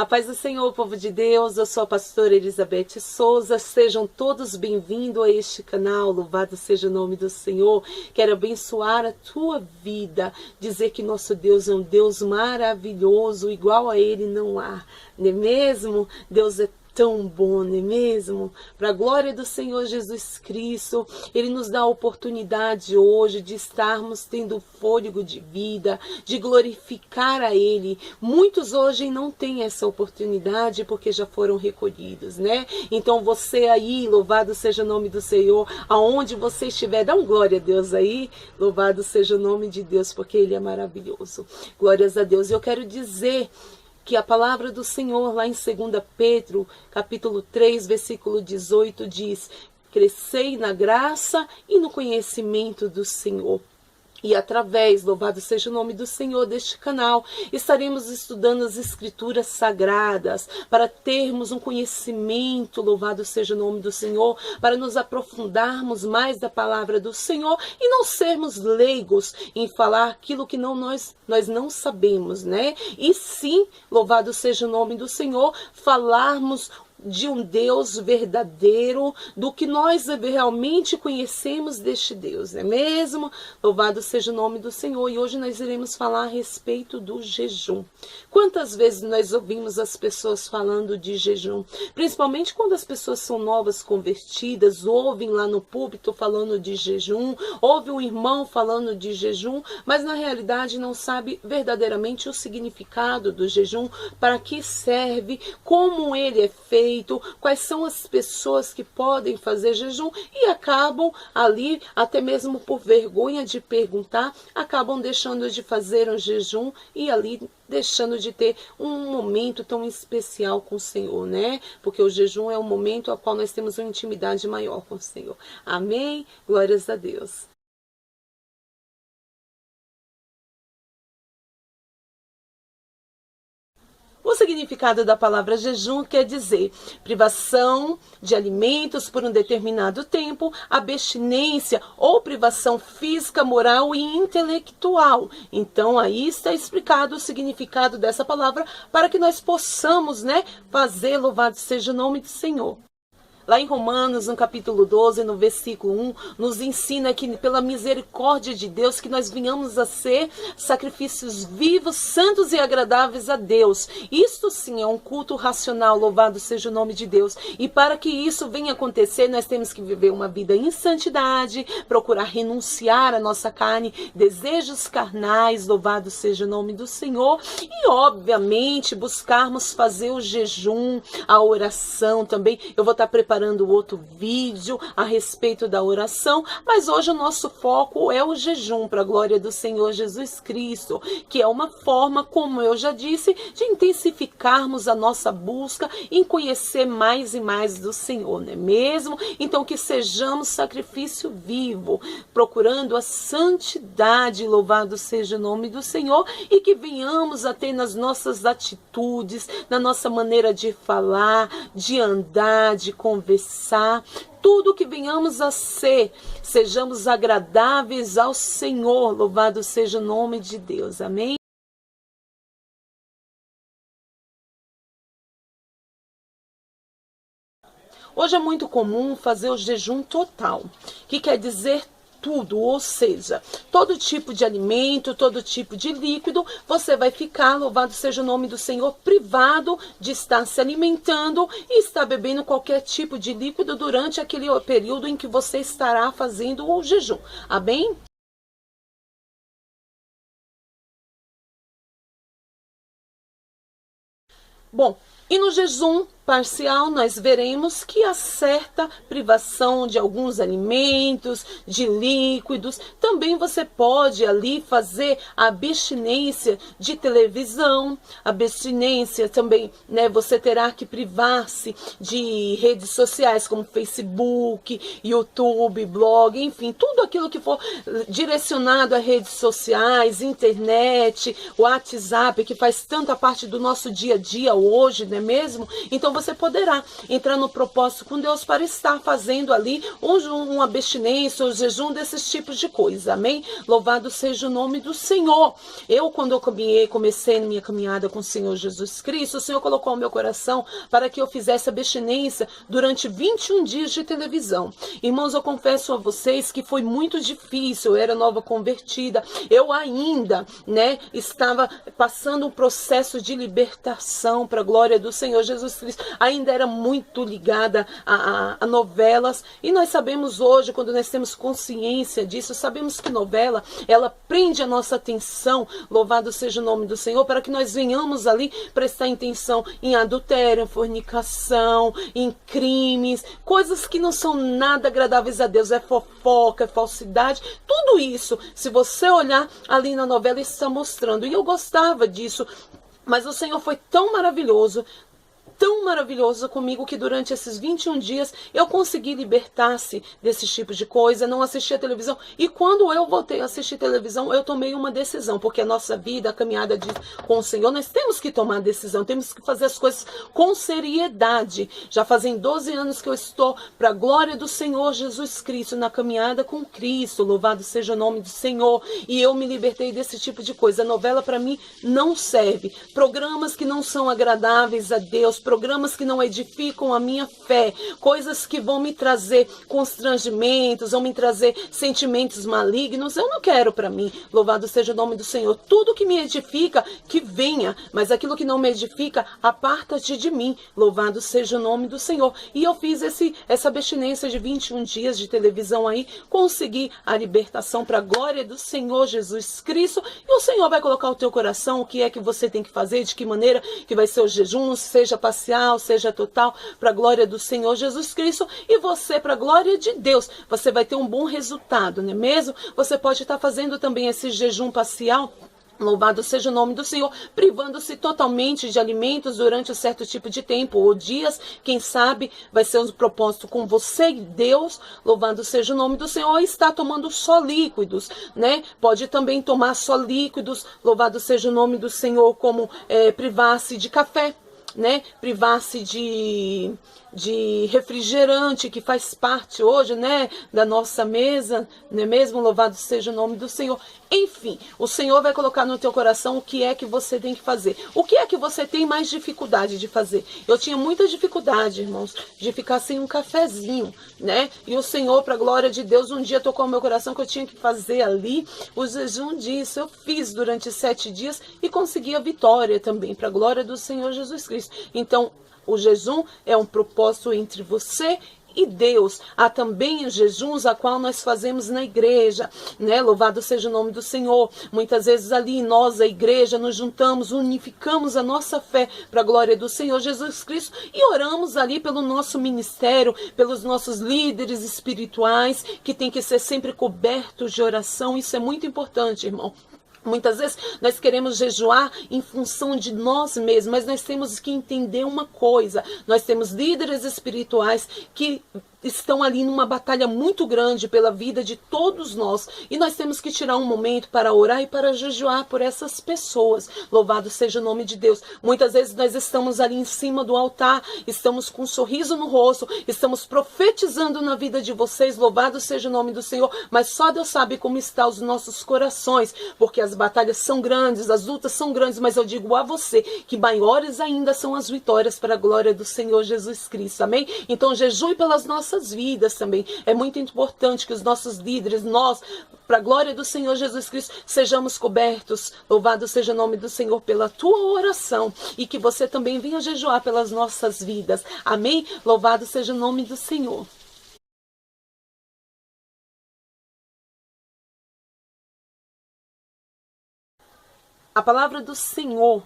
A paz do Senhor, povo de Deus, eu sou a pastora Elizabeth Souza, sejam todos bem-vindos a este canal, louvado seja o nome do Senhor. Quero abençoar a tua vida, dizer que nosso Deus é um Deus maravilhoso, igual a Ele não há, não é mesmo? Deus é tão bom, não é mesmo? Para a glória do Senhor Jesus Cristo, Ele nos dá a oportunidade hoje de estarmos tendo fôlego de vida, de glorificar a Ele. Muitos hoje não têm essa oportunidade porque já foram recolhidos, né? Então você aí, louvado seja o nome do Senhor, aonde você estiver, dá um glória a Deus aí, louvado seja o nome de Deus, porque Ele é maravilhoso. Glórias a Deus. Eu quero dizer que a palavra do Senhor lá em 2 Pedro, capítulo 3, versículo 18, diz: crescei na graça e no conhecimento do Senhor. E através, louvado seja o nome do Senhor, deste canal, estaremos estudando as Escrituras Sagradas, para termos um conhecimento, louvado seja o nome do Senhor, para nos aprofundarmos mais da palavra do Senhor e não sermos leigos em falar aquilo que nós não sabemos, né? E sim, louvado seja o nome do Senhor, falarmos de um Deus verdadeiro, do que nós realmente conhecemos deste Deus, não é mesmo? Louvado seja o nome do Senhor. E hoje nós iremos falar a respeito do jejum. Quantas vezes nós ouvimos as pessoas falando de jejum? Principalmente quando as pessoas são novas convertidas, ouvem lá no púlpito falando de jejum, ouve um irmão falando de jejum, mas na realidade não sabe verdadeiramente o significado do jejum, para que serve, como ele é feito, quais são as pessoas que podem fazer jejum, e acabam ali, até mesmo por vergonha de perguntar, acabam deixando de fazer um jejum e ali deixando de ter um momento tão especial com o Senhor, né? Porque o jejum é um momento ao qual nós temos uma intimidade maior com o Senhor. Amém? Glórias a Deus. O significado da palavra jejum quer dizer privação de alimentos por um determinado tempo, abstinência ou privação física, moral e intelectual. Então aí está explicado o significado dessa palavra para que nós possamos, né, fazer, louvado seja o nome do Senhor. Lá em Romanos, no capítulo 12, no versículo 1, nos ensina que pela misericórdia de Deus, que nós venhamos a ser sacrifícios vivos, santos e agradáveis a Deus. Isto sim é um culto racional, louvado seja o nome de Deus. E para que isso venha acontecer, nós temos que viver uma vida em santidade, procurar renunciar à nossa carne, desejos carnais, louvado seja o nome do Senhor. E obviamente buscarmos fazer o jejum, a oração também. Eu vou estar preparando outro vídeo a respeito da oração, mas hoje o nosso foco é o jejum, para a glória do Senhor Jesus Cristo, que é uma forma, como eu já disse, de intensificarmos a nossa busca em conhecer mais e mais do Senhor, não é mesmo? Então que sejamos sacrifício vivo, procurando a santidade, louvado seja o nome do Senhor, e que venhamos a ter nas nossas atitudes, na nossa maneira de falar, de andar, de conversar, tudo que venhamos a ser, sejamos agradáveis ao Senhor, louvado seja o nome de Deus, amém? Hoje é muito comum fazer o jejum total, que quer dizer tudo, ou seja, todo tipo de alimento, todo tipo de líquido, você vai ficar, louvado seja o nome do Senhor, privado de estar se alimentando e estar bebendo qualquer tipo de líquido durante aquele período em que você estará fazendo o jejum. Amém? Bom, e no jejum parcial nós veremos que há certa privação de alguns alimentos, de líquidos. Também você pode ali fazer a abstinência de televisão, abstinência também, né? Você terá que privar-se de redes sociais como Facebook, YouTube, blog, enfim, tudo aquilo que for direcionado a redes sociais, internet, WhatsApp, que faz tanta parte do nosso dia a dia hoje, não é mesmo? Então você poderá entrar no propósito com Deus para estar fazendo ali uma abstinência ou jejum desses tipos de coisa, amém? Louvado seja o nome do Senhor. Eu, quando eu comecei minha caminhada com o Senhor Jesus Cristo, o Senhor colocou no meu coração para que eu fizesse abstinência durante 21 dias de televisão. Irmãos, eu confesso a vocês que foi muito difícil, eu era nova convertida, eu ainda, estava passando um processo de libertação para a glória do Senhor Jesus Cristo, ainda era muito ligada a novelas, e nós sabemos hoje, quando nós temos consciência disso, sabemos que novela, ela prende a nossa atenção, louvado seja o nome do Senhor, para que nós venhamos ali prestar atenção em adultério, em fornicação, em crimes, coisas que não são nada agradáveis a Deus, é fofoca, é falsidade, tudo isso, se você olhar ali na novela, está mostrando, e eu gostava disso, mas o Senhor foi tão maravilhoso comigo, que durante esses 21 dias eu consegui libertar-se desse tipo de coisa, não assistir a televisão. E quando eu voltei a assistir televisão, eu tomei uma decisão, porque a nossa vida, a caminhada com o Senhor, nós temos que tomar decisão, temos que fazer as coisas com seriedade. Já fazem 12 anos que eu estou, para a glória do Senhor Jesus Cristo, na caminhada com Cristo, louvado seja o nome do Senhor, e eu me libertei desse tipo de coisa. A novela para mim não serve, programas que não são agradáveis a Deus, programas que não edificam a minha fé, coisas que vão me trazer constrangimentos, vão me trazer sentimentos malignos, eu não quero para mim. Louvado seja o nome do Senhor. Tudo que me edifica, que venha, mas aquilo que não me edifica, aparta-te de mim. Louvado seja o nome do Senhor. E eu fiz essa abstinência de 21 dias de televisão aí, consegui a libertação para a glória do Senhor Jesus Cristo, e o Senhor vai colocar no teu coração o que é que você tem que fazer, de que maneira que vai ser o jejum, seja parcial, seja total, para a glória do Senhor Jesus Cristo, e você, para a glória de Deus, você vai ter um bom resultado, não é mesmo? Você pode estar fazendo também esse jejum parcial, louvado seja o nome do Senhor, privando-se totalmente de alimentos durante um certo tipo de tempo, ou dias, quem sabe, vai ser um propósito com você e Deus, louvado seja o nome do Senhor, e está tomando só líquidos, Pode também tomar só líquidos, louvado seja o nome do Senhor, como privar-se de café, privar-se de refrigerante, que faz parte hoje, da nossa mesa, não é mesmo? Louvado seja o nome do Senhor. Enfim, o Senhor vai colocar no teu coração o que é que você tem que fazer. O que é que você tem mais dificuldade de fazer? Eu tinha muita dificuldade, irmãos, de ficar sem um cafezinho, E o Senhor, para a glória de Deus, um dia tocou no meu coração que eu tinha que fazer ali o jejum disso. Eu fiz durante 7 dias e consegui a vitória também, para a glória do Senhor Jesus Cristo. Então, o jejum é um propósito entre você e Deus. Há também os jejuns a qual nós fazemos na igreja, Louvado seja o nome do Senhor. Muitas vezes ali nós, a igreja, nos juntamos, unificamos a nossa fé para a glória do Senhor Jesus Cristo e oramos ali pelo nosso ministério, pelos nossos líderes espirituais, que tem que ser sempre cobertos de oração. Isso é muito importante, irmão. Muitas vezes nós queremos jejuar em função de nós mesmos, mas nós temos que entender uma coisa. Nós temos líderes espirituais que estão ali numa batalha muito grande pela vida de todos nós, e nós temos que tirar um momento para orar e para jejuar por essas pessoas. Louvado seja o nome de Deus. Muitas vezes nós estamos ali em cima do altar, estamos com um sorriso no rosto, estamos profetizando na vida de vocês, louvado seja o nome do Senhor, mas só Deus sabe como estão os nossos corações, porque as batalhas são grandes, as lutas são grandes, mas eu digo a você que maiores ainda são as vitórias para a glória do Senhor Jesus Cristo, amém? Então jejue pelas nossas vidas também. É muito importante que os nossos líderes, nós, para a glória do Senhor Jesus Cristo, sejamos cobertos, louvado seja o nome do Senhor, pela tua oração, e que você também venha jejuar pelas nossas vidas, amém? Louvado seja o nome do Senhor. A palavra do Senhor,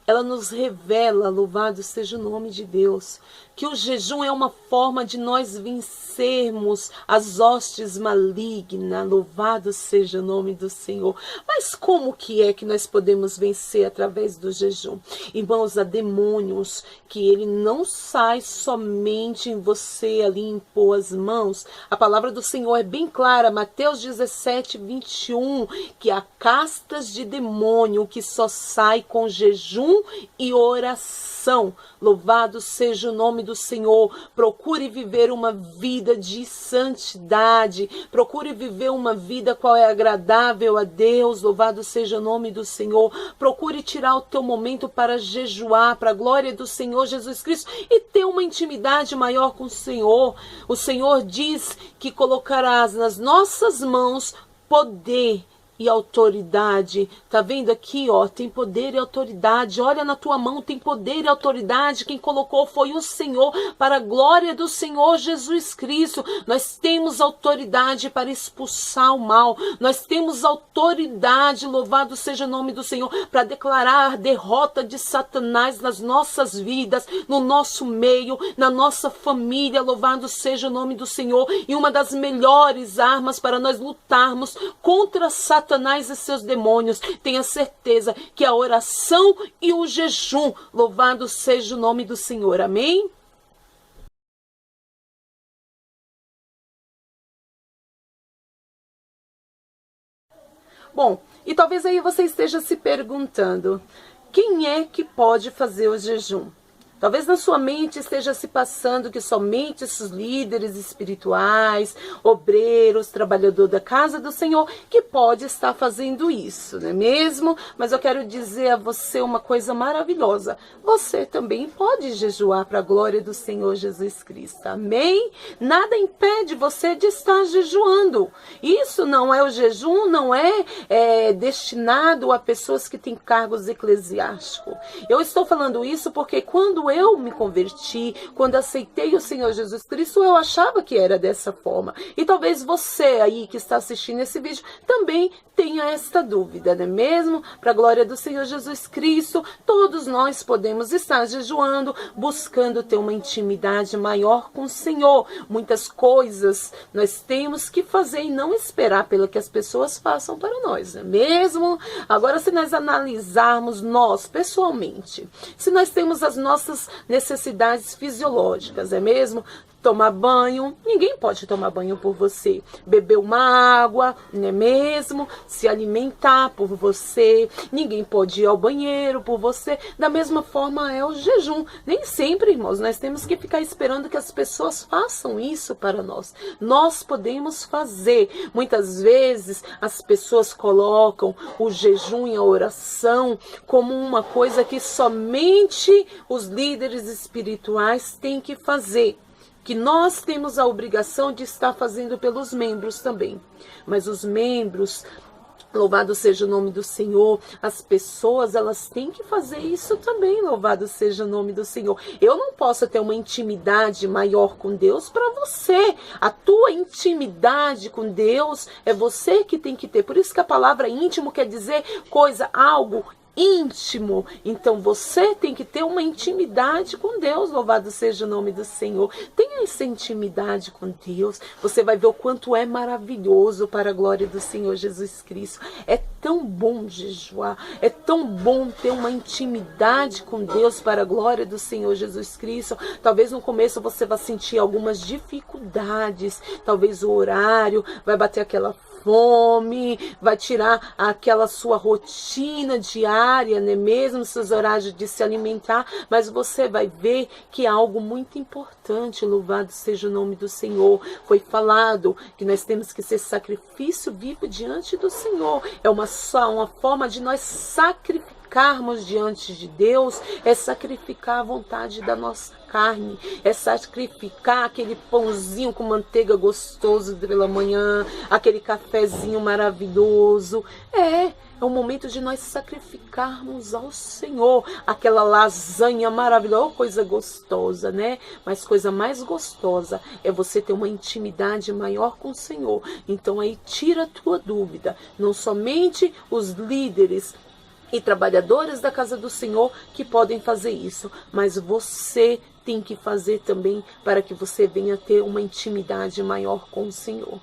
ela nos revela, louvado seja o nome de Deus, que o jejum é uma forma de nós vencermos as hostes malignas, louvado seja o nome do Senhor. Mas como que é que nós podemos vencer através do jejum? Irmãos, há demônios que ele não sai somente em você ali impor as mãos. A palavra do Senhor é bem clara, Mateus 17:21, que há castas de demônio que só sai com jejum jejum e oração. Louvado seja o nome do Senhor. Procure viver uma vida de santidade. Procure viver uma vida qual é agradável a Deus. Louvado seja o nome do Senhor. Procure tirar o teu momento para jejuar, para a glória do Senhor Jesus Cristo e ter uma intimidade maior com o Senhor. O Senhor diz que colocarás nas nossas mãos poder e autoridade. Tá vendo aqui, ó, tem poder e autoridade. Olha na tua mão, tem poder e autoridade. Quem colocou foi o Senhor, para a glória do Senhor Jesus Cristo. Nós temos autoridade para expulsar o mal. Nós temos autoridade, louvado seja o nome do Senhor, para declarar a derrota de Satanás nas nossas vidas, no nosso meio, na nossa família. Louvado seja o nome do Senhor. E uma das melhores armas para nós lutarmos contra Satanás e seus demônios, tenha certeza que a oração e o jejum, louvado seja o nome do Senhor, amém? Bom, e talvez aí você esteja se perguntando, quem é que pode fazer o jejum? Talvez na sua mente esteja se passando que somente esses líderes espirituais, obreiros, trabalhador da casa do Senhor, que pode estar fazendo isso, não é mesmo? Mas eu quero dizer a você uma coisa maravilhosa. Você também pode jejuar para a glória do Senhor Jesus Cristo, amém? Nada impede você de estar jejuando. Isso não é o jejum, não é destinado a pessoas que têm cargos eclesiásticos. Eu estou falando isso porque quando eu me converti, quando aceitei o Senhor Jesus Cristo, eu achava que era dessa forma. E talvez você aí que está assistindo esse vídeo também tenha esta dúvida, não é mesmo? Para a glória do Senhor Jesus Cristo, todos nós podemos estar jejuando, buscando ter uma intimidade maior com o Senhor. Muitas coisas nós temos que fazer e não esperar pelo que as pessoas façam para nós, não é mesmo? Agora, se nós analisarmos nós, pessoalmente, se nós temos as nossas necessidades fisiológicas, é mesmo? Tomar banho, ninguém pode tomar banho por você. Beber uma água, não é mesmo? Se alimentar por você. Ninguém pode ir ao banheiro por você. Da mesma forma é o jejum. Nem sempre, irmãos, nós temos que ficar esperando que as pessoas façam isso para nós. Nós podemos fazer. Muitas vezes as pessoas colocam o jejum e a oração como uma coisa que somente os líderes espirituais têm que fazer. Que nós temos a obrigação de estar fazendo pelos membros também. Mas os membros, louvado seja o nome do Senhor, as pessoas, elas têm que fazer isso também, louvado seja o nome do Senhor. Eu não posso ter uma intimidade maior com Deus para você. A tua intimidade com Deus é você que tem que ter. Por isso que a palavra íntimo quer dizer coisa, algo íntimo. Então você tem que ter uma intimidade com Deus, louvado seja o nome do Senhor. Tenha essa intimidade com Deus, você vai ver o quanto é maravilhoso para a glória do Senhor Jesus Cristo. É tão bom jejuar, é tão bom ter uma intimidade com Deus para a glória do Senhor Jesus Cristo. Talvez no começo você vá sentir algumas dificuldades, talvez o horário vai bater aquela fome, vai tirar aquela sua rotina diária, né? Mesmo seus horários de se alimentar, mas você vai ver que é algo muito importante, louvado seja o nome do Senhor. Foi falado que nós temos que ser sacrifício vivo diante do Senhor. É uma forma de nós sacrificarmos diante de Deus, é sacrificar a vontade da nossa carne, é sacrificar aquele pãozinho com manteiga gostoso pela manhã, aquele cafezinho maravilhoso. É um momento de nós sacrificarmos ao Senhor aquela lasanha maravilhosa, coisa gostosa, né? Mas coisa mais gostosa é você ter uma intimidade maior com o Senhor. Então aí tira a tua dúvida, não somente os líderes e trabalhadores da casa do Senhor que podem fazer isso, mas você tem que fazer também para que você venha ter uma intimidade maior com o Senhor.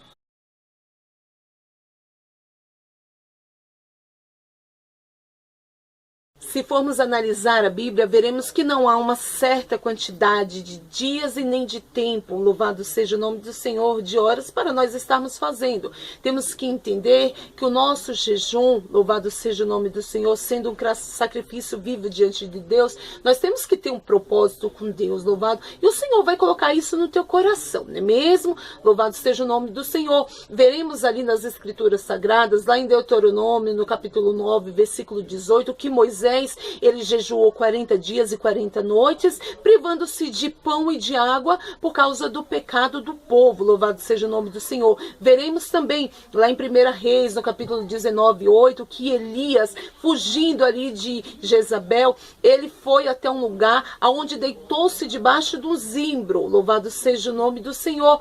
Se formos analisar a Bíblia, veremos que não há uma certa quantidade de dias e nem de tempo, louvado seja o nome do Senhor, de horas para nós estarmos fazendo. Temos que entender que o nosso jejum, louvado seja o nome do Senhor, sendo um sacrifício vivo diante de Deus, nós temos que ter um propósito com Deus, louvado. E o Senhor vai colocar isso no teu coração, não é mesmo? Louvado seja o nome do Senhor. Veremos ali nas Escrituras Sagradas, lá em Deuteronômio, no capítulo 9, versículo 18, que Moisés, ele jejuou 40 dias e 40 noites, privando-se de pão e de água por causa do pecado do povo. Louvado seja o nome do Senhor. Veremos também lá em 1 Reis, no capítulo 19, 8, que Elias, fugindo ali de Jezabel, ele foi até um lugar onde deitou-se debaixo do zimbro. Louvado seja o nome do Senhor.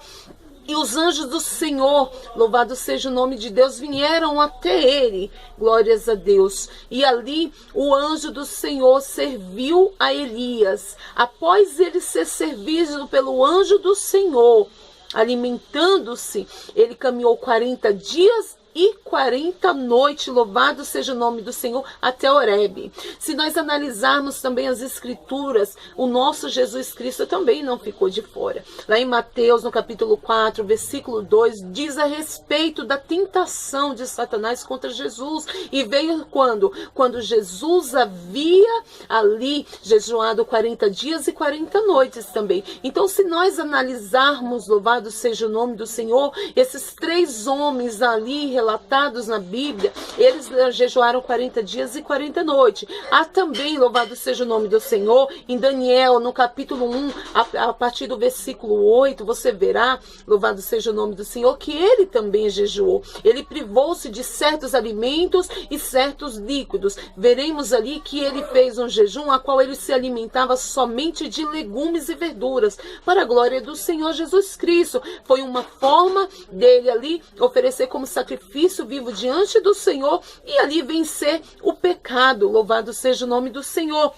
E os anjos do Senhor, louvado seja o nome de Deus, vieram até ele, glórias a Deus. E ali o anjo do Senhor serviu a Elias. Após ele ser servido pelo anjo do Senhor, alimentando-se, ele caminhou 40 dias e 40 noites, louvado seja o nome do Senhor, até Horebe. Se nós analisarmos também as Escrituras, o nosso Jesus Cristo também não ficou de fora. Lá em Mateus, no capítulo 4, versículo 2, diz a respeito da tentação de Satanás contra Jesus. E veio quando? Quando Jesus havia ali jejuado 40 dias e 40 noites também. Então, se nós analisarmos, louvado seja o nome do Senhor, esses 3 homens ali relatados na Bíblia, eles jejuaram 40 dias e 40 noites. Há também, louvado seja o nome do Senhor, em Daniel, no capítulo 1, a partir do versículo 8, você verá, louvado seja o nome do Senhor, que ele também jejuou. Ele privou-se de certos alimentos e certos líquidos. Veremos ali que ele fez um jejum a qual ele se alimentava somente de legumes e verduras, para a glória do Senhor Jesus Cristo. Foi uma forma dele ali oferecer como sacrifício vivo diante do Senhor e ali vencer o pecado. Louvado seja o nome do Senhor.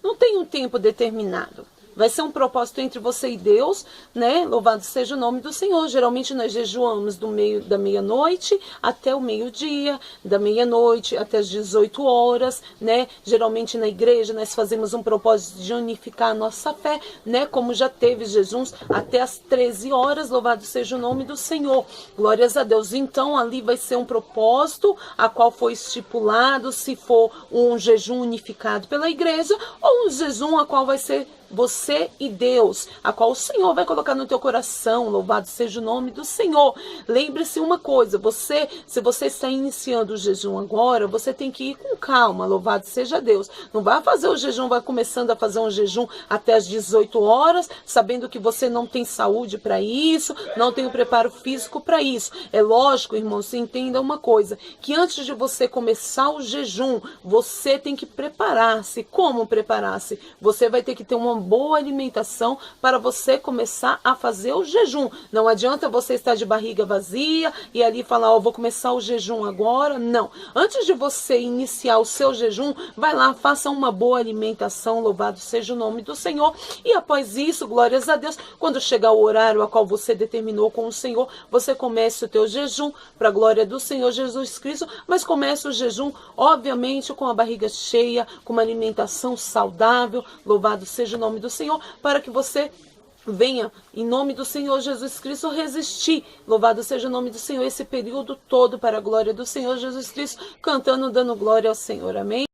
Não tem um tempo determinado. Vai ser um propósito entre você e Deus, né? Louvado seja o nome do Senhor. Geralmente nós jejuamos da meia-noite até o meio-dia, da meia-noite até as 18 horas, né? Geralmente na igreja nós fazemos um propósito de unificar a nossa fé, né? Como já teve jejuns até as 13 horas, louvado seja o nome do Senhor. Glórias a Deus. Então ali vai ser um propósito a qual foi estipulado, se for um jejum unificado pela igreja ou um jejum a qual vai ser você e Deus, a qual o Senhor vai colocar no teu coração. Louvado seja o nome do Senhor. Lembre-se uma coisa, se você está iniciando o jejum agora, você tem que ir com calma. Louvado seja Deus. Não vai fazer o jejum, vai começando a fazer um jejum até as 18 horas, sabendo que você não tem saúde para isso, não tem o preparo físico para isso. É lógico, irmão, se entenda uma coisa, que antes de você começar o jejum, você tem que preparar-se. Como preparar-se? Você vai ter que ter uma boa alimentação para você começar a fazer o jejum. Não adianta você estar de barriga vazia e ali falar, vou começar o jejum agora. Não. Antes de você iniciar o seu jejum, vai lá, faça uma boa alimentação, louvado seja o nome do Senhor. E após isso, glórias a Deus, quando chegar o horário a qual você determinou com o Senhor, você comece o teu jejum para a glória do Senhor Jesus Cristo, mas comece o jejum, obviamente, com a barriga cheia, com uma alimentação saudável, louvado seja o nome do Senhor, para que você venha, em nome do Senhor Jesus Cristo, resistir. Louvado seja o nome do Senhor esse período todo para a glória do Senhor Jesus Cristo, cantando, dando glória ao Senhor. Amém?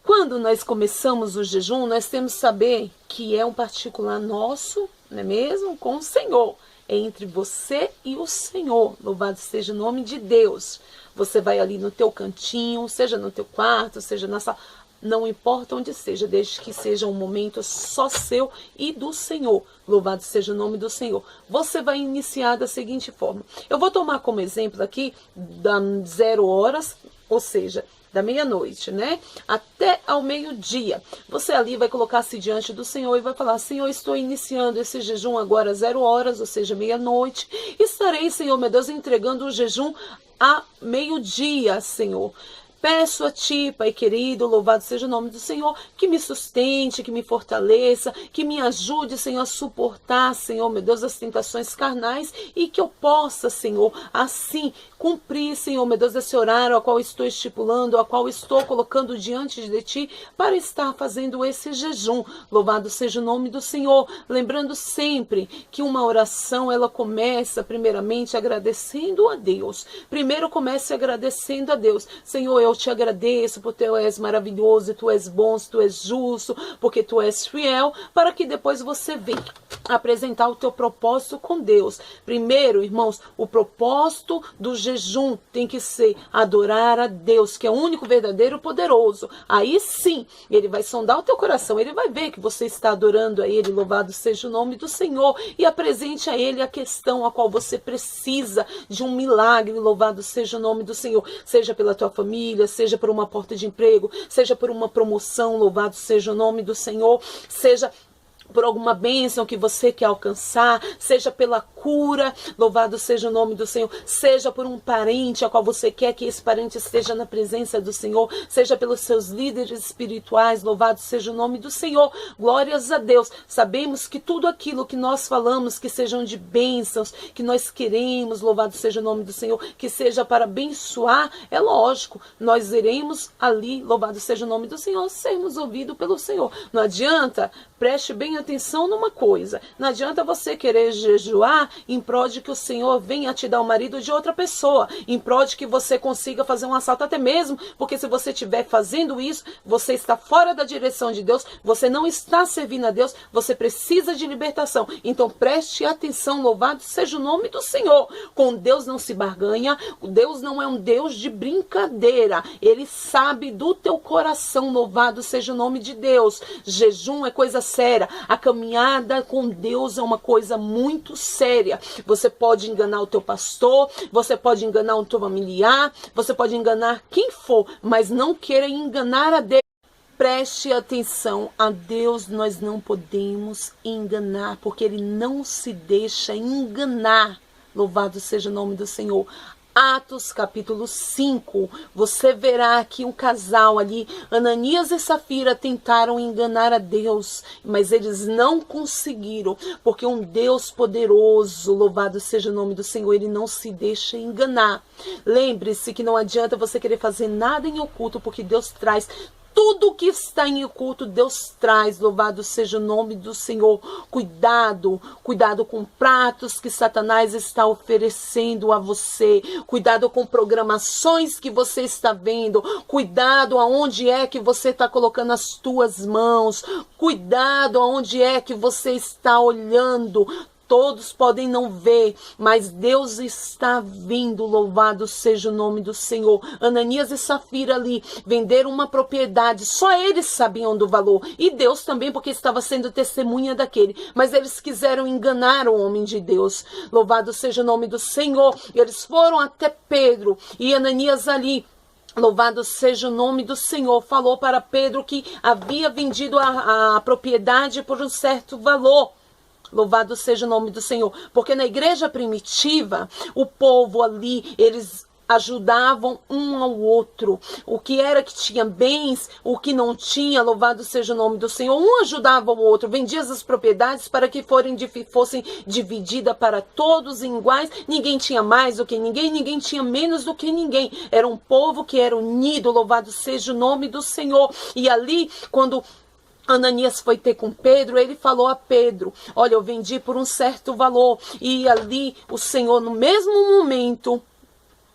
Quando nós começamos o jejum, nós temos que saber que é um particular nosso, não é mesmo? Com o Senhor. É entre você e o Senhor. Louvado seja o nome de Deus. Você vai ali no teu cantinho, seja no teu quarto, seja na sala, não importa onde seja, desde que seja um momento só seu e do Senhor. Louvado seja o nome do Senhor. Você vai iniciar da seguinte forma. Eu vou tomar como exemplo aqui da 0 horas, ou seja, da meia-noite, né? Até ao meio-dia. Você ali vai colocar-se diante do Senhor e vai falar, Senhor, estou iniciando esse jejum agora às 0 horas, ou seja, meia-noite. Estarei, Senhor, meu Deus, entregando o jejum a meio-dia, Senhor. Peço a Ti, Pai querido, louvado seja o nome do Senhor, que me sustente, que me fortaleça, que me ajude, Senhor, a suportar, Senhor, meu Deus, as tentações carnais e que eu possa, Senhor, assim cumprir, Senhor, meu Deus, esse horário a qual estou estipulando, a qual estou colocando diante de Ti para estar fazendo esse jejum. Louvado seja o nome do Senhor. Lembrando sempre que uma oração, ela começa primeiramente agradecendo a Deus. Primeiro comece agradecendo a Deus. Senhor, eu te agradeço porque Tu és maravilhoso, Tu és bom, Tu és justo, porque Tu és fiel, para que depois você venha apresentar o teu propósito com Deus. Primeiro, irmãos, o propósito do jejum tem que ser adorar a Deus, que é o único verdadeiro e poderoso. Aí sim, Ele vai sondar o teu coração, Ele vai ver que você está adorando a Ele, louvado seja o nome do Senhor, e apresente a Ele a questão a qual você precisa de um milagre, louvado seja o nome do Senhor, seja pela tua família, seja por uma porta de emprego, seja por uma promoção, louvado seja o nome do Senhor, seja por alguma bênção que você quer alcançar, seja pela cura, louvado seja o nome do Senhor, seja por um parente a qual você quer que esse parente esteja na presença do Senhor, seja pelos seus líderes espirituais, louvado seja o nome do Senhor, glórias a Deus. Sabemos que tudo aquilo que nós falamos, que sejam de bênçãos, que nós queremos, louvado seja o nome do Senhor, que seja para abençoar, é lógico, nós iremos ali, louvado seja o nome do Senhor, sermos ouvidos pelo Senhor. Não adianta, preste bem atenção numa coisa. Não adianta você querer jejuar em prol de que o Senhor venha te dar o marido de outra pessoa, em prol de que você consiga fazer um assalto, até mesmo, porque se você estiver fazendo isso, você está fora da direção de Deus, você não está servindo a Deus, você precisa de libertação. Então preste atenção, louvado seja o nome do Senhor. Com Deus não se barganha, Deus não é um Deus de brincadeira, Ele sabe do teu coração, louvado seja o nome de Deus. Jejum é coisa séria. A caminhada com Deus é uma coisa muito séria. Você pode enganar o teu pastor, você pode enganar o teu familiar, você pode enganar quem for, mas não queira enganar a Deus. Preste atenção, a Deus nós não podemos enganar, porque Ele não se deixa enganar. Louvado seja o nome do Senhor. Atos capítulo 5, você verá que um casal ali, Ananias e Safira, tentaram enganar a Deus, mas eles não conseguiram, porque um Deus poderoso, louvado seja o nome do Senhor, Ele não se deixa enganar. Lembre-se que não adianta você querer fazer nada em oculto, porque Deus traz tudo que está em oculto, Deus traz, louvado seja o nome do Senhor. Cuidado, cuidado com pratos que Satanás está oferecendo a você. Cuidado com programações que você está vendo. Cuidado aonde é que você está colocando as tuas mãos. Cuidado aonde é que você está olhando. Todos podem não ver, mas Deus está vindo, louvado seja o nome do Senhor. Ananias e Safira ali venderam uma propriedade, só eles sabiam do valor. E Deus também, porque estava sendo testemunha daquele. Mas eles quiseram enganar o homem de Deus. Louvado seja o nome do Senhor. Eles foram até Pedro e Ananias ali. Louvado seja o nome do Senhor. Falou para Pedro que havia vendido a propriedade por um certo valor. Louvado seja o nome do Senhor. Porque na igreja primitiva, o povo ali, eles ajudavam um ao outro. O que era que tinha bens, o que não tinha, louvado seja o nome do Senhor. Um ajudava o outro, vendia as propriedades para que fossem divididas para todos iguais. Ninguém tinha mais do que ninguém, ninguém tinha menos do que ninguém. Era um povo que era unido, louvado seja o nome do Senhor. E ali, quando Ananias foi ter com Pedro, ele falou a Pedro, olha, eu vendi por um certo valor. E ali o Senhor, no mesmo momento,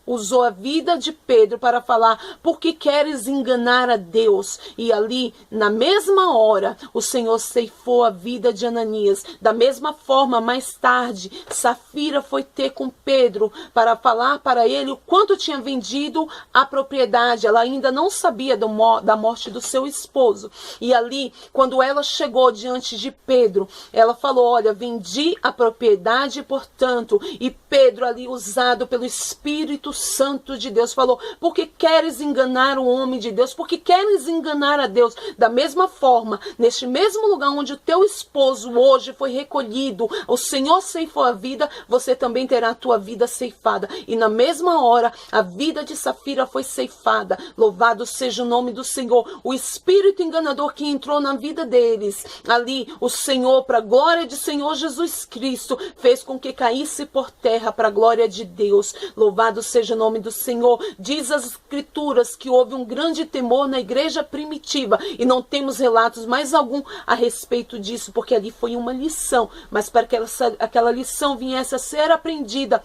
usou a vida de Pedro para falar, por que queres enganar a Deus? E ali, na mesma hora, o Senhor ceifou a vida de Ananias. Da mesma forma, mais tarde, Safira foi ter com Pedro para falar para ele o quanto tinha vendido a propriedade. Ela ainda não sabia da morte do seu esposo. E ali, quando ela chegou diante de Pedro, ela falou, olha, vendi a propriedade, portanto, e Pedro ali, usado pelo Espírito Santo de Deus, falou: porque queres enganar o homem de Deus, porque queres enganar a Deus. Da mesma forma, neste mesmo lugar onde o teu esposo hoje foi recolhido, o Senhor ceifou a vida, você também terá a tua vida ceifada. E na mesma hora, a vida de Safira foi ceifada. Louvado seja o nome do Senhor. O espírito enganador que entrou na vida deles, ali, o Senhor, para a glória de Senhor Jesus Cristo, fez com que caísse por terra para a glória de Deus. Louvado seja o nome do Senhor. Diz as Escrituras que houve um grande temor na igreja primitiva, e não temos relatos mais algum a respeito disso, porque ali foi uma lição, mas para que aquela lição viesse a ser aprendida,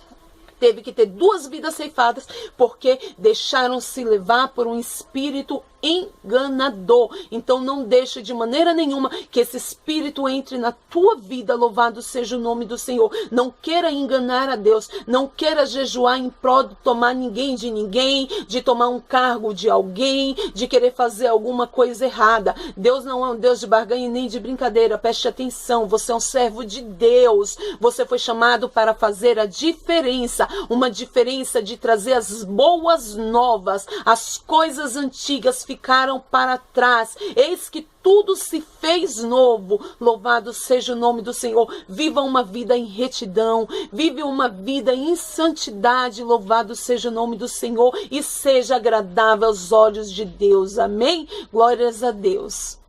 teve que ter 2 vidas ceifadas, porque deixaram-se levar por um espírito enganador. Então não deixe de maneira nenhuma que esse espírito entre na tua vida. Louvado seja o nome do Senhor. Não queira enganar a Deus, não queira jejuar em prol de tomar ninguém de ninguém, de tomar um cargo de alguém, de querer fazer alguma coisa errada. Deus não é um Deus de barganha nem de brincadeira. Preste atenção, você é um servo de Deus, você foi chamado para fazer a diferença, uma diferença de trazer as boas novas. As coisas antigas ficaram para trás, eis que tudo se fez novo. Louvado seja o nome do Senhor. Viva uma vida em retidão, vive uma vida em santidade. Louvado seja o nome do Senhor, e seja agradável aos olhos de Deus. Amém? Glórias a Deus.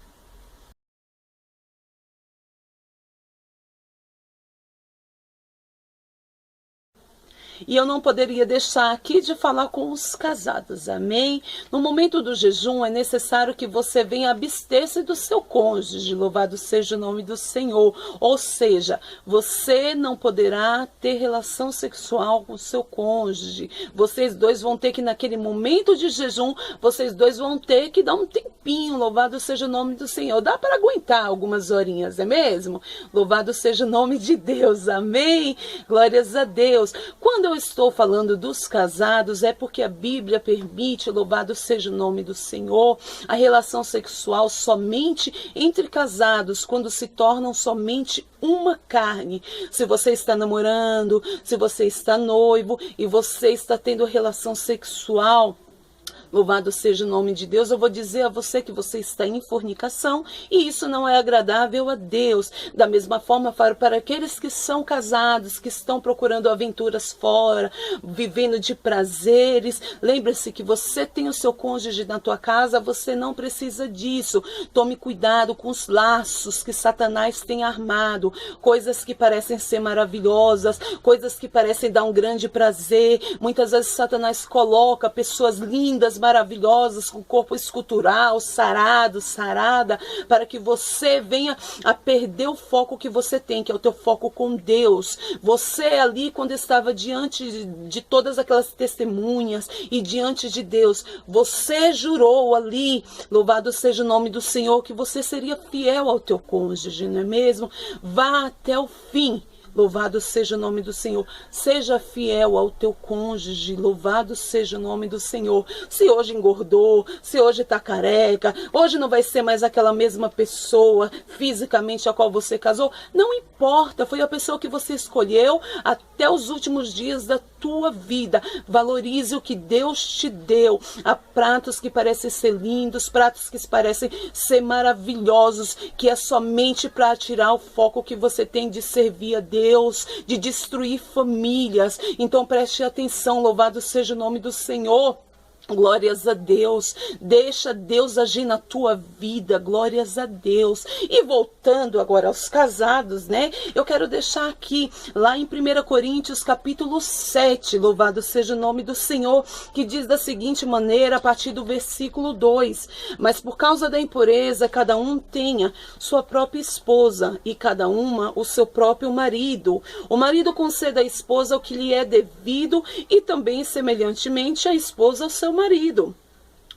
E eu não poderia deixar aqui de falar com os casados, amém? No momento do jejum é necessário que você venha abster-se do seu cônjuge, louvado seja o nome do Senhor. Ou seja, você não poderá ter relação sexual com o seu cônjuge. Vocês dois vão ter que, naquele momento de jejum, vocês dois vão ter que dar um tempinho, louvado seja o nome do Senhor. Dá para aguentar algumas horinhas, é mesmo? Louvado seja o nome de Deus, amém? Glórias a Deus. Quando eu estou falando dos casados, é porque a Bíblia permite, louvado seja o nome do Senhor, a relação sexual somente entre casados, quando se tornam somente uma carne. Se você está namorando, se você está noivo e você está tendo relação sexual, louvado seja o nome de Deus, eu vou dizer a você que você está em fornicação, e isso não é agradável a Deus. Da mesma forma, para aqueles que são casados, que estão procurando aventuras fora, vivendo de prazeres, lembre-se que você tem o seu cônjuge na tua casa, você não precisa disso. Tome cuidado com os laços que Satanás tem armado, coisas que parecem ser maravilhosas, coisas que parecem dar um grande prazer. Muitas vezes Satanás coloca pessoas lindas, maravilhosas, com corpo escultural, sarado, sarada, para que você venha a perder o foco que você tem, que é o teu foco com Deus. Você ali, quando estava diante de todas aquelas testemunhas e diante de Deus, você jurou ali, louvado seja o nome do Senhor, que você seria fiel ao teu cônjuge, não é mesmo? Vá até o fim. Louvado seja o nome do Senhor. Seja fiel ao teu cônjuge. Louvado seja o nome do Senhor. Se hoje engordou, se hoje está careca, hoje não vai ser mais aquela mesma pessoa fisicamente a qual você casou, não importa. Foi a pessoa que você escolheu até os últimos dias da tua vida. Valorize o que Deus te deu. Há pratos que parecem ser lindos, pratos que parecem ser maravilhosos, que é somente para tirar o foco que você tem de servir a Deus, de destruir famílias. Então preste atenção, louvado seja o nome do Senhor. Glórias a Deus. Deixa Deus agir na tua vida. Glórias a Deus. E voltando agora aos casados, né? Eu quero deixar aqui, lá em 1 Coríntios, capítulo 7, louvado seja o nome do Senhor, que diz da seguinte maneira, a partir do versículo 2: mas por causa da impureza, cada um tenha sua própria esposa, e cada uma o seu próprio marido. O marido conceda à esposa o que lhe é devido, e também, semelhantemente, a esposa ao seu marido.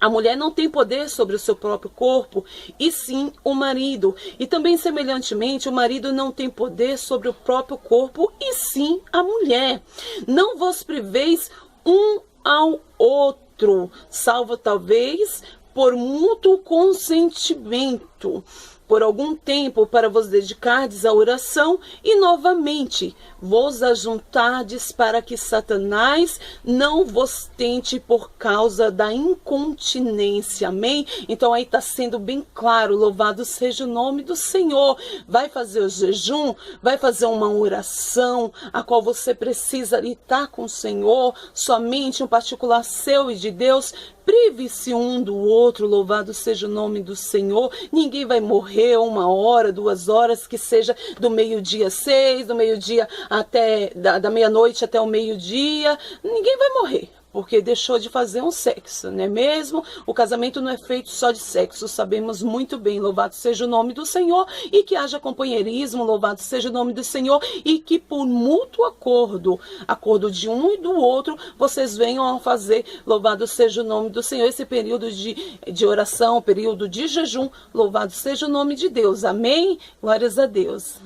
A mulher não tem poder sobre o seu próprio corpo, e sim o marido. E também, semelhantemente, o marido não tem poder sobre o próprio corpo, e sim a mulher. Não vos priveis um ao outro, salvo talvez por mútuo consentimento, por algum tempo para vos dedicardes à oração e novamente vos ajuntardes para que Satanás não vos tente por causa da incontinência. Amém? Então aí está sendo bem claro, louvado seja o nome do Senhor. Vai fazer o jejum, vai fazer uma oração, a qual você precisa estar com o Senhor, somente um particular seu e de Deus. Prive-se um do outro, louvado seja o nome do Senhor. Ninguém vai morrer 1 hora, 2 horas, que seja do meio-dia 6, do meio-dia até, da meia-noite até o meio-dia. Ninguém vai morrer, porque deixou de fazer um sexo, não é mesmo? O casamento não é feito só de sexo, sabemos muito bem, louvado seja o nome do Senhor, e que haja companheirismo, louvado seja o nome do Senhor, e que por mútuo acordo de um e do outro, vocês venham a fazer, louvado seja o nome do Senhor, esse período de oração, período de jejum, louvado seja o nome de Deus, amém? Glórias a Deus.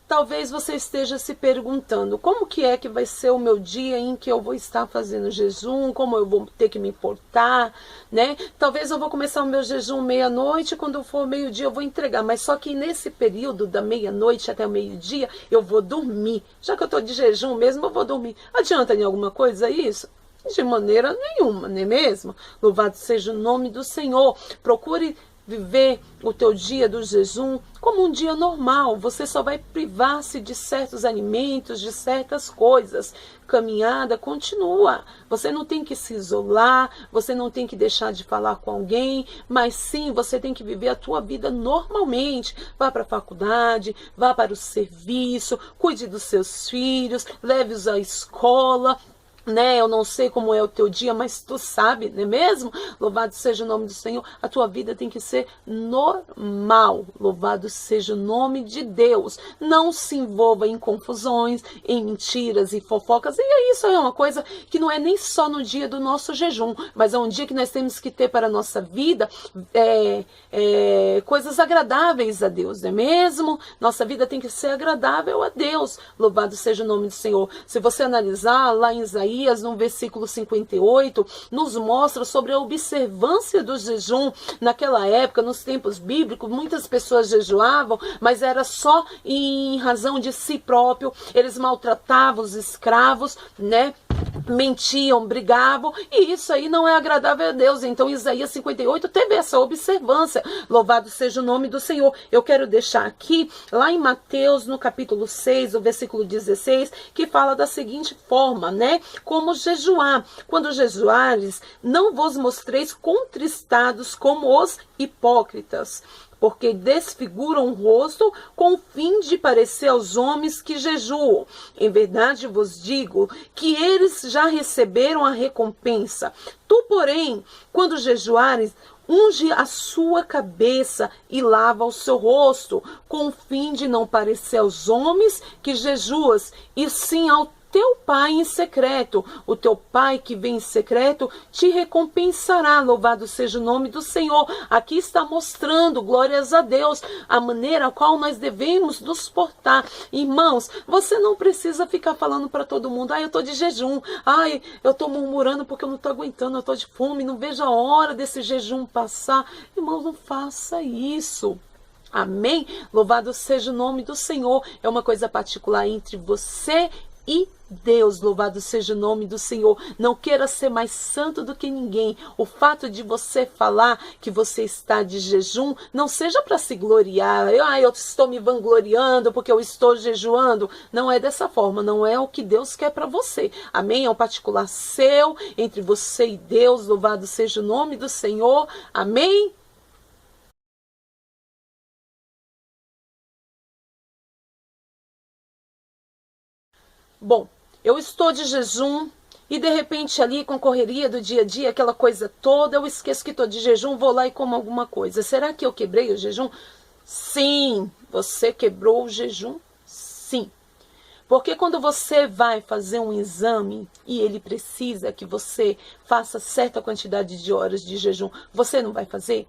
Talvez você esteja se perguntando, como que é que vai ser o meu dia em que eu vou estar fazendo jejum, como eu vou ter que me portar, né? Talvez eu vou começar o meu jejum meia-noite, quando for meio-dia eu vou entregar, mas só que nesse período da meia-noite até o meio-dia eu vou dormir. Já que eu estou de jejum mesmo, eu vou dormir. Adianta em alguma coisa isso? De maneira nenhuma, não é mesmo? Louvado seja o nome do Senhor. Procure viver o teu dia do jejum como um dia normal. Você só vai privar-se de certos alimentos, de certas coisas. Caminhada continua. Você não tem que se isolar, você não tem que deixar de falar com alguém, mas sim, você tem que viver a tua vida normalmente. Vá para a faculdade, vá para o serviço, cuide dos seus filhos, leve-os à escola, né? Eu não sei como é o teu dia, mas tu sabe, não é mesmo? Louvado seja o nome do Senhor. A tua vida tem que ser normal. Louvado seja o nome de Deus. Não se envolva em confusões, em mentiras e fofocas. E isso é uma coisa que não é nem só no dia do nosso jejum, mas é um dia que nós temos que ter para a nossa vida coisas agradáveis a Deus, não é mesmo? Nossa vida tem que ser agradável a Deus. Louvado seja o nome do Senhor. Se você analisar lá em Isaías, no versículo 58, nos mostra sobre a observância do jejum. Naquela época, nos tempos bíblicos, muitas pessoas jejuavam, mas era só em razão de si próprio. Eles maltratavam os escravos, né? Mentiam, brigavam, e isso aí não é agradável a Deus. Então Isaías 58 teve essa observância. Louvado seja o nome do Senhor. Eu quero deixar aqui, lá em Mateus, no capítulo 6, o versículo 16, que fala da seguinte forma, né? Como jejuar. Quando jejuares, não vos mostreis contristados como os hipócritas, porque desfiguram o rosto com o fim de parecer aos homens que jejuam. Em verdade vos digo que eles já receberam a recompensa. Tu, porém, quando jejuares, unge a sua cabeça e lava o seu rosto, com o fim de não parecer aos homens que jejuas, e sim ao teu pai em secreto. O teu pai que vem em secreto te recompensará. Louvado seja o nome do Senhor. Aqui está mostrando, glórias a Deus, a maneira a qual nós devemos nos portar. Irmãos, você não precisa ficar falando para todo mundo, eu estou de jejum, eu estou murmurando porque eu não estou aguentando, eu estou de fome, não vejo a hora desse jejum passar. Irmãos, não faça isso. Amém? Louvado seja o nome do Senhor. É uma coisa particular entre você e Deus. Louvado seja o nome do Senhor. Não queira ser mais santo do que ninguém. O fato de você falar que você está de jejum, não seja para se gloriar. Eu estou me vangloriando porque eu estou jejuando. Não é dessa forma. Não é o que Deus quer para você. Amém? É um particular seu, entre você e Deus. Louvado seja o nome do Senhor. Amém? Bom, eu estou de jejum e de repente ali com a correria do dia a dia, aquela coisa toda, eu esqueço que estou de jejum, vou lá e como alguma coisa. Será que eu quebrei o jejum? Sim, você quebrou o jejum, sim. Porque quando você vai fazer um exame e ele precisa que você faça certa quantidade de horas de jejum, você não vai fazer?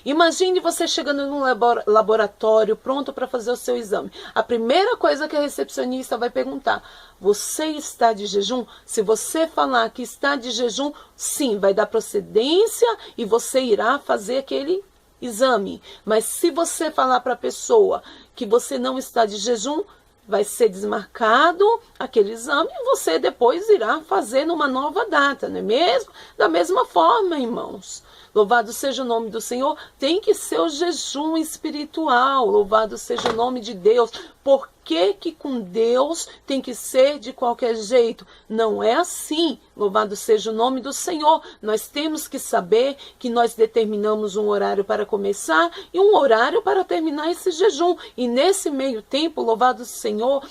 Imagine você chegando num laboratório pronto para fazer o seu exame. A primeira coisa que a recepcionista vai perguntar: você está de jejum? Se você falar que está de jejum, sim, vai dar procedência e você irá fazer aquele exame. Mas se você falar para a pessoa que você não está de jejum, vai ser desmarcado aquele exame e você depois irá fazer numa nova data, não é mesmo? Da mesma forma, irmãos. Louvado seja o nome do Senhor. Tem que ser o jejum espiritual. Louvado seja o nome de Deus. Por que que com Deus tem que ser de qualquer jeito? Não é assim. Louvado seja o nome do Senhor. Nós temos que saber que nós determinamos um horário para começar e um horário para terminar esse jejum. E nesse meio tempo, louvado Senhor,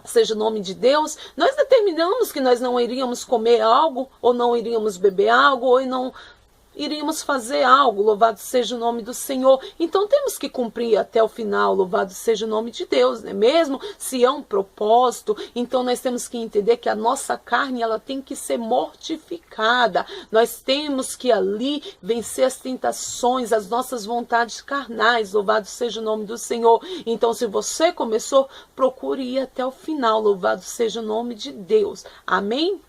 seja o nome de Deus, nós determinamos que nós não iríamos comer algo, ou não iríamos beber algo, ou não iríamos fazer algo, louvado seja o nome do Senhor. Então temos que cumprir até o final, louvado seja o nome de Deus, não é mesmo? Se é um propósito, então nós temos que entender que a nossa carne, ela tem que ser mortificada. Nós temos que ali vencer as tentações, as nossas vontades carnais, louvado seja o nome do Senhor. Então se você começou, procure ir até o final, louvado seja o nome de Deus. Amém?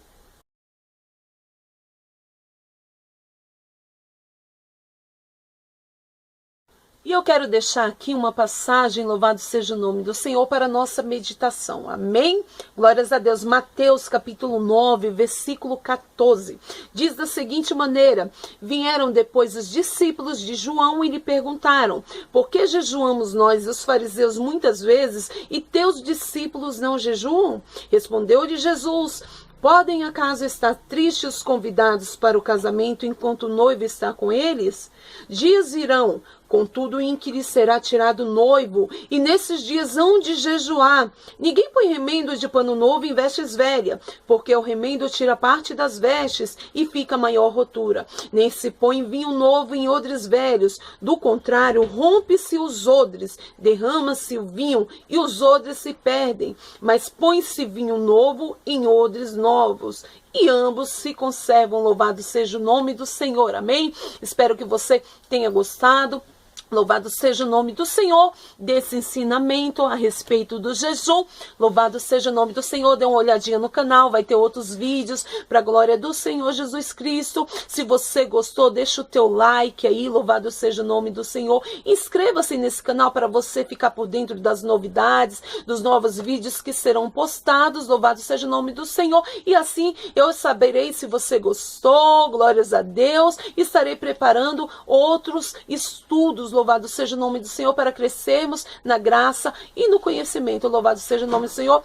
E eu quero deixar aqui uma passagem, louvado seja o nome do Senhor, para a nossa meditação. Amém? Glórias a Deus. Mateus capítulo 9, versículo 14. Diz da seguinte maneira: vieram depois os discípulos de João e lhe perguntaram: por que jejuamos nós e os fariseus muitas vezes e teus discípulos não jejuam? Respondeu-lhe Jesus: podem acaso estar tristes os convidados para o casamento enquanto o noivo está com eles? Dias virão, contudo, em que lhe será tirado o noivo, e nesses dias hão de jejuar. Ninguém põe remendo de pano novo em vestes velhas, porque o remendo tira parte das vestes e fica maior rotura. Nem se põe vinho novo em odres velhos, do contrário, rompe-se os odres, derrama-se o vinho e os odres se perdem. Mas põe-se vinho novo em odres novos, e ambos se conservam. Louvado seja o nome do Senhor. Amém? Espero que você tenha gostado. Louvado seja o nome do Senhor desse ensinamento a respeito do jejum. Louvado seja o nome do Senhor. Dê uma olhadinha no canal, vai ter outros vídeos para a glória do Senhor Jesus Cristo. Se você gostou, deixa o teu like aí. Louvado seja o nome do Senhor. Inscreva-se nesse canal para você ficar por dentro das novidades, dos novos vídeos que serão postados. Louvado seja o nome do Senhor. E assim eu saberei se você gostou. Glórias a Deus. Estarei preparando outros estudos. Louvado seja o nome do Senhor, para crescermos na graça e no conhecimento. Louvado seja o nome do Senhor.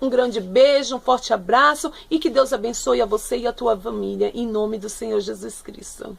Um grande beijo, um forte abraço e que Deus abençoe a você e a tua família, em nome do Senhor Jesus Cristo.